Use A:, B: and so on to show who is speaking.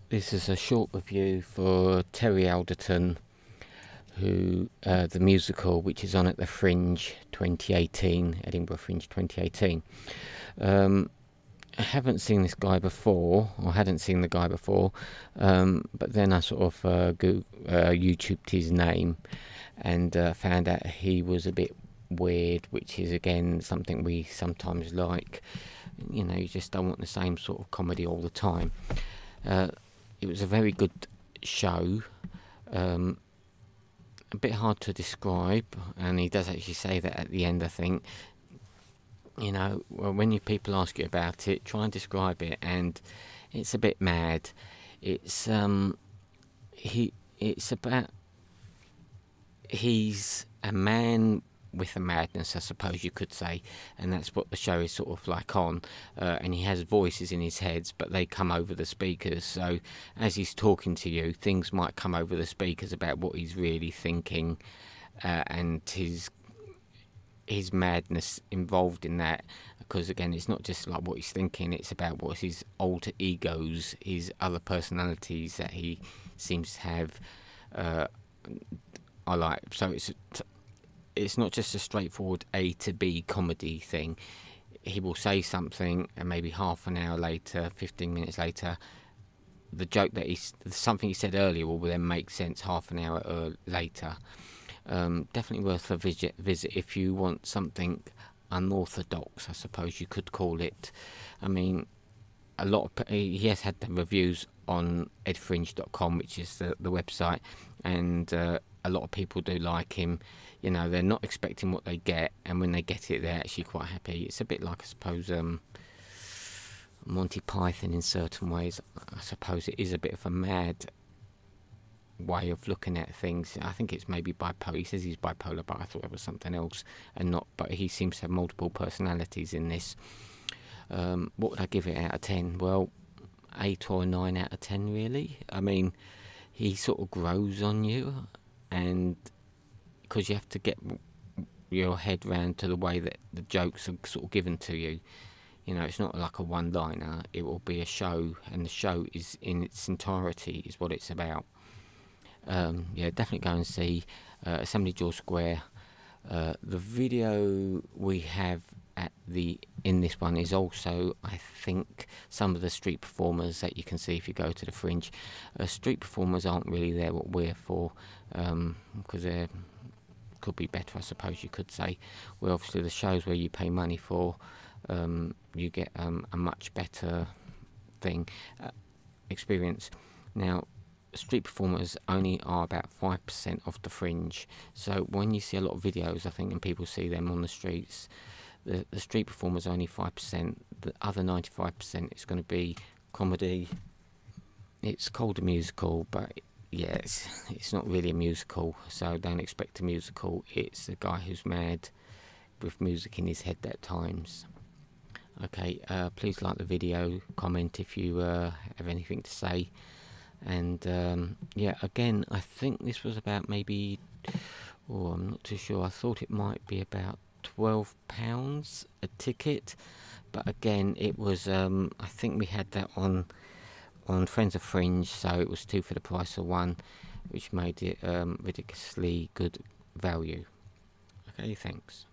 A: This is a short review for Terry Alderton, who the musical, which is on at the Fringe 2018, Edinburgh Fringe 2018. I haven't seen this guy before, or hadn't seen the guy before, but then I sort of YouTubed his name and found out he was a bit weird, which is again something we sometimes like. You know, you just don't want the same sort of comedy all the time. It was a very good show, a bit hard to describe, and he does actually say that at the end, I think. You know, when people ask you about it, try and describe it, and it's a bit mad. It's about, he's a man with a madness, I suppose you could say, and that's what the show is sort of like on. And he has voices in his head, but they come over the speakers, so as he's talking to you, things might come over the speakers about what he's really thinking, and his madness involved in that, because again, it's not just like what he's thinking, it's about what his alter egos, his other personalities that he seems to have. I like, so it's not just a straightforward A to B comedy thing. He will say something, and maybe half an hour later, 15 minutes later, the joke that something he said earlier will then make sense half an hour later. Definitely worth a visit if you want something unorthodox, I suppose you could call it. I mean, he has had the reviews on edfringe.com, which is the website, and a lot of people do like him. You know, they're not expecting what they get, and when they get it, they're actually quite happy. It's a bit like, I suppose, Monty Python in certain ways. I suppose it is a bit of a mad way of looking at things. I think it's maybe bipolar. He says he's bipolar, but I thought it was something else, and not. But he seems to have multiple personalities in this. What would I give it out of 10? Well, 8 or 9 out of 10, really. I mean, he sort of grows on you, and because you have to get your head round to the way that the jokes are sort of given to you. You know, it's not like a one-liner. It will be a show, and the show is in its entirety is what it's about. Yeah, definitely go and see Assembly George Square. The video we have in this one is also, I think, some of the street performers that you can see if you go to the Fringe. Street performers aren't really there what we're for, because they could be better, I suppose you could say. Well, obviously the shows where you pay money for, you get a much better experience. Now, street performers only are about 5% of the Fringe, so when you see a lot of videos, I think, and people see them on the streets, the street performers are only 5%. The other 95% is going to be comedy. It's called a musical, but yeah, it's not really a musical, so don't expect a musical. It's a guy who's mad with music in his head at times. Okay, please like the video, comment if you have anything to say. And yeah, again, I think this was about maybe, I'm not too sure, I thought it might be about £12 a ticket, but again, it was, I think we had that on Friends of Fringe, so it was 2 for the price of 1, which made it ridiculously good value. Okay, thanks.